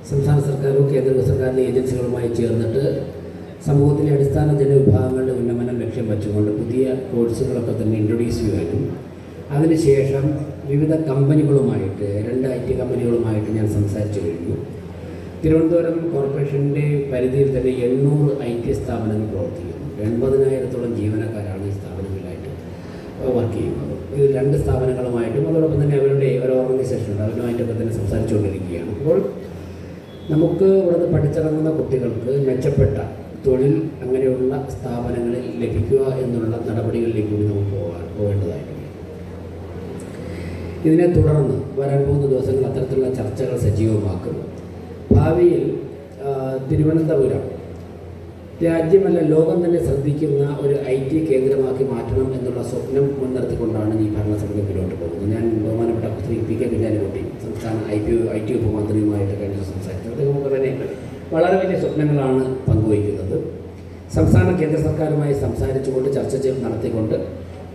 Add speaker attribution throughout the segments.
Speaker 1: സംസ്ഥാന സർക്കാരും കേന്ദ്ര സർക്കാരിൻ്റെ ഏജൻസികളുമായി ചേർന്നിട്ട് സമൂഹത്തിലെ അടിസ്ഥാന ജനവിഭാഗങ്ങളുടെ ഉന്നമനം ലക്ഷ്യം വെച്ചുകൊണ്ട് പുതിയ കോഴ്സുകളൊക്കെ തന്നെ ഇൻട്രൊഡ്യൂസ് ചെയ്യുവാനും അതിനുശേഷം വിവിധ കമ്പനികളുമായിട്ട് 2 IT കമ്പനികളുമായിട്ട് ഞാൻ സംസാരിച്ചു കഴിഞ്ഞു. തിരുവനന്തപുരം കോർപ്പറേഷൻ്റെ പരിധിയിൽ തന്നെ 800 IT സ്ഥാപനങ്ങൾ പ്രവർത്തിക്കുന്നു. 80,000-ഓളം ജീവനക്കാരാണ് ഈ സ്ഥാപനങ്ങളിലായിട്ട് വർക്ക് ചെയ്യുന്നത്. ഇത് 2 സ്ഥാപനങ്ങളുമായിട്ടും അതോടൊപ്പം തന്നെ അവരുടെ ഒരു ഓർഗനൈസേഷനുണ്ട്, അവരുമായിട്ടൊക്കെ തന്നെ സംസാരിച്ചുകൊണ്ടിരിക്കുകയാണ്. അപ്പോൾ നമുക്ക് ഇവിടുന്ന് പഠിച്ചിറങ്ങുന്ന കുട്ടികൾക്ക് മെച്ചപ്പെട്ട തൊഴിൽ അങ്ങനെയുള്ള സ്ഥാപനങ്ങളിൽ ലഭിക്കുക എന്നുള്ള നടപടികളിലേക്ക് കൂടി നമുക്ക് പോകേണ്ടതായിട്ടുണ്ട്. ഇതിനെ തുടർന്ന് വരാൻ പോകുന്ന ദിവസങ്ങൾ അത്തരത്തിലുള്ള ചർച്ചകൾ സജീവമാക്കും. ഭാവിയിൽ തിരുവനന്തപുരം രാജ്യമല്ല ലോകം തന്നെ ശ്രദ്ധിക്കുന്ന ഒരു IT കേന്ദ്രമാക്കി മാറ്റണം എന്നുള്ള സ്വപ്നം മുൻനിർത്തിക്കൊണ്ടാണ് ഈ ഭരണസമിതി മുന്നോട്ട് പോകുന്നത്. ഞാൻ ബഹുമാനപ്പെട്ട ശ്രീ PK കുഞ്ഞാലിക്കുട്ടി സംസ്ഥാന IT ഉപമന്ത്രിയുമായിട്ട് കഴിഞ്ഞ സംസാരിച്ചത് അദ്ദേഹമൊക്കെ തന്നെ വളരെ വലിയ സ്വപ്നങ്ങളാണ് പങ്കുവയ്ക്കുന്നത്. സംസ്ഥാന കേന്ദ്ര സർക്കാരുമായി സംസാരിച്ചുകൊണ്ട് ചർച്ച നടത്തിക്കൊണ്ട്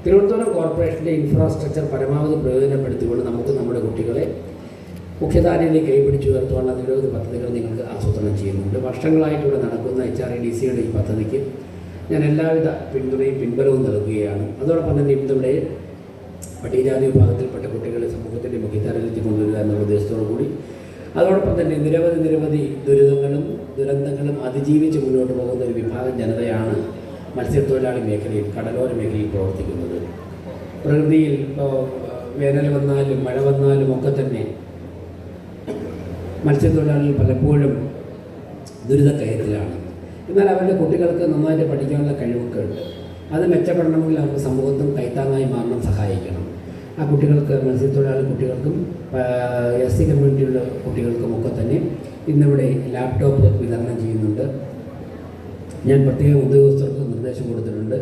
Speaker 1: തിരുവനന്തപുരം കോർപ്പറേഷൻ്റെ ഇൻഫ്രാസ്ട്രക്ചർ പരമാവധി പ്രയോജനപ്പെടുത്തിക്കൊണ്ട് നമുക്ക് നമ്മുടെ കുട്ടികളെ മുഖ്യധാരയിലേക്ക് കൈപിടിച്ചു ഉയർത്തുവാനുള്ള നിരവധി പദ്ധതികൾ നിങ്ങൾക്ക് ആസൂത്രണം ചെയ്യുന്നുണ്ട്. വർഷങ്ങളായിട്ട് ഇവിടെ നടക്കുന്ന HRDCയുടെ ഈ പദ്ധതിക്ക് ഞാൻ എല്ലാവിധ പിന്തുണയും പിൻബലവും നൽകുകയാണ്. അതോടൊപ്പം തന്നെ ഇന്നിവിടെ പട്ടികജാതി വിഭാഗത്തിൽപ്പെട്ട കുട്ടികളെ സമൂഹത്തിൻ്റെ മുഖ്യധാരയിലേക്ക് കൊണ്ടുവരിക എന്നുള്ള ഉദ്ദേശത്തോടു കൂടി അതോടൊപ്പം തന്നെ നിരവധി ദുരന്തങ്ങളും അതിജീവിച്ച് മുന്നോട്ട് പോകുന്ന ഒരു വിഭാഗം ജനതയാണ് മത്സ്യത്തൊഴിലാളി മേഖലയിൽ, കടലോര മേഖലയിൽ പ്രവർത്തിക്കുന്നത്. പ്രകൃതിയിൽ വേനൽ വന്നാലും മഴ വന്നാലും ഒക്കെ തന്നെ മത്സ്യത്തൊഴിലാളികൾ പലപ്പോഴും ദുരിതക്കയത്തിലാണ്. എന്നാൽ അവരുടെ കുട്ടികൾക്ക് നന്നായിട്ട് പഠിക്കാനുള്ള കഴിവൊക്കെ ഉണ്ട്. അത് മെച്ചപ്പെടണമെങ്കിൽ അവർക്ക് സമൂഹത്തും കൈത്താങ്ങായി മാറണം, സഹായിക്കണം. ആ കുട്ടികൾക്ക്, മത്സ്യത്തൊഴിലാളി കുട്ടികൾക്കും SC കമ്മ്യൂണിറ്റിയുള്ള കുട്ടികൾക്കുമൊക്കെ തന്നെ ഇന്നിവിടെ ലാപ്ടോപ്പ് വിതരണം ചെയ്യുന്നുണ്ട്. ഞാൻ പ്രത്യേക ഉദ്യോഗസ്ഥർക്ക് നിർദ്ദേശം കൊടുത്തിട്ടുണ്ട്.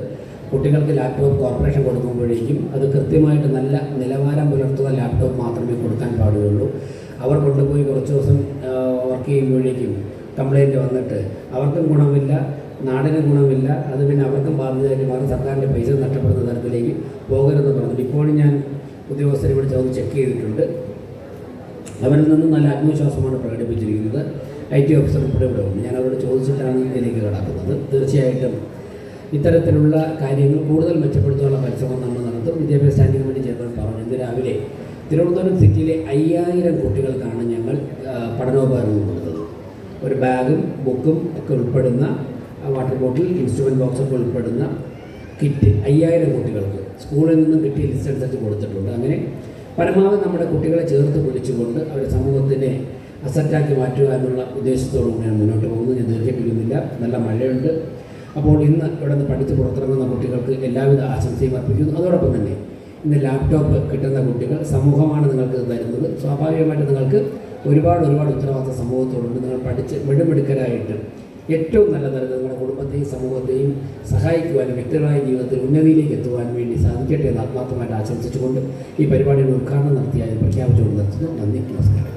Speaker 1: കുട്ടികൾക്ക് ലാപ്ടോപ്പ് കോർപ്പറേഷൻ കൊടുക്കുമ്പോഴേക്കും അത് കൃത്യമായിട്ട് നല്ല നിലവാരം പുലർത്തുന്ന ലാപ്ടോപ്പ് മാത്രമേ കൊടുക്കാൻ പാടുകയുള്ളൂ. അവർ കൊണ്ടുപോയി കുറച്ച് ദിവസം വർക്ക് ചെയ്യുമ്പോഴേക്കും കംപ്ലയിൻറ്റ് വന്നിട്ട് അവർക്കും ഗുണമില്ല, നാടിന് ഗുണമില്ല, അത് പിന്നെ അവർക്കും ബാധ്യതയായിട്ട് മാറി സർക്കാരിൻ്റെ പൈസ നഷ്ടപ്പെടുന്ന തരത്തിലേക്ക് പോകരുതെന്ന് പറഞ്ഞിട്ട് ഇപ്പോഴും ഞാൻ ഉദ്യോഗസ്ഥരെ വിളിച്ച് അത് ചെക്ക് ചെയ്തിട്ടുണ്ട്. അവരിൽ നിന്ന് നല്ല ആത്മവിശ്വാസമാണ് പ്രകടിപ്പിച്ചിരിക്കുന്നത്. IT ഓഫീസർ ഉൾപ്പെടെ ഇവിടെ ഉണ്ട്. ഞാൻ അവരോട് ചോദിച്ചിട്ടാണ് ഇതിലേക്ക് കടക്കുന്നത്. തീർച്ചയായിട്ടും ഇത്തരത്തിലുള്ള കാര്യങ്ങൾ കൂടുതൽ മെച്ചപ്പെടുത്താനുള്ള പരിശ്രമം നമ്മൾ നടത്തും. വിദ്യാഭ്യാസ സ്റ്റാൻഡിംഗ് കമ്മിറ്റി ചെയർമാൻ പറഞ്ഞു, ഇന്ന് രാവിലെ തിരുവനന്തപുരം സിറ്റിയിലെ 5000 കുട്ടികൾക്കാണ് ഞങ്ങൾ പഠനോപകരണങ്ങൾ കൊടുത്തത്. ഒരു ബാഗും ബുക്കും ഒക്കെ ഉൾപ്പെടുന്ന വാട്ടർ ബോട്ടിൽ, ഇൻസ്ട്രുമെൻറ്റ് ബോക്സൊക്കെ ഉൾപ്പെടുന്ന കിറ്റ് 5000 കുട്ടികൾക്ക് സ്കൂളിൽ നിന്നും കിട്ടിയ ലിസ്റ്റ് അനുസരിച്ച് കൊടുത്തിട്ടുണ്ട്. അങ്ങനെ പരമാവധി നമ്മുടെ കുട്ടികളെ ചേർത്ത് പിടിച്ചുകൊണ്ട് അവരെ സമൂഹത്തിനെ അസറ്റാക്കി മാറ്റുക എന്നുള്ള ഉദ്ദേശത്തോടു കൂടിയാണ് മുന്നോട്ട് പോകുന്നത്. ഞാൻ ദീർഘിപ്പിക്കുന്നില്ല. നല്ല മഴയുണ്ട്. അപ്പോൾ ഇന്ന് ഇവിടെ നിന്ന് പഠിച്ച് പുറത്തിറങ്ങുന്ന കുട്ടികൾക്ക് എല്ലാവിധ ആശംസയും അർപ്പിക്കുന്നു. അതോടൊപ്പം തന്നെ ഇന്ന് ലാപ്ടോപ്പ് കിട്ടുന്ന കുട്ടികൾ സമൂഹമാണ് നിങ്ങൾക്ക് തരുന്നത്. സ്വാഭാവികമായിട്ട് നിങ്ങൾക്ക് ഒരുപാട് ഉത്തരവാദിത്ത സമൂഹത്തോടുണ്ട്. നിങ്ങൾ പഠിച്ച് മിടുമിടുക്കരായിട്ട് ഏറ്റവും നല്ല തരത്തിൽ നിങ്ങളുടെ കുടുംബത്തെയും സമൂഹത്തെയും സഹായിക്കുവാനും വ്യക്തിപരമായ ജീവിതത്തിൽ ഉന്നതിയിലേക്ക് എത്തുവാൻ വേണ്ടി സാധിക്കട്ടെ എന്ന് ആത്മാർത്ഥമായിട്ട് ആശംസിച്ചുകൊണ്ട് ഈ പരിപാടിയുടെ ഉദ്ഘാടനം നടത്തിയായി പ്രഖ്യാപിച്ചുകൊണ്ട് നിർത്തുന്നു. നന്ദി, നമസ്കാരം.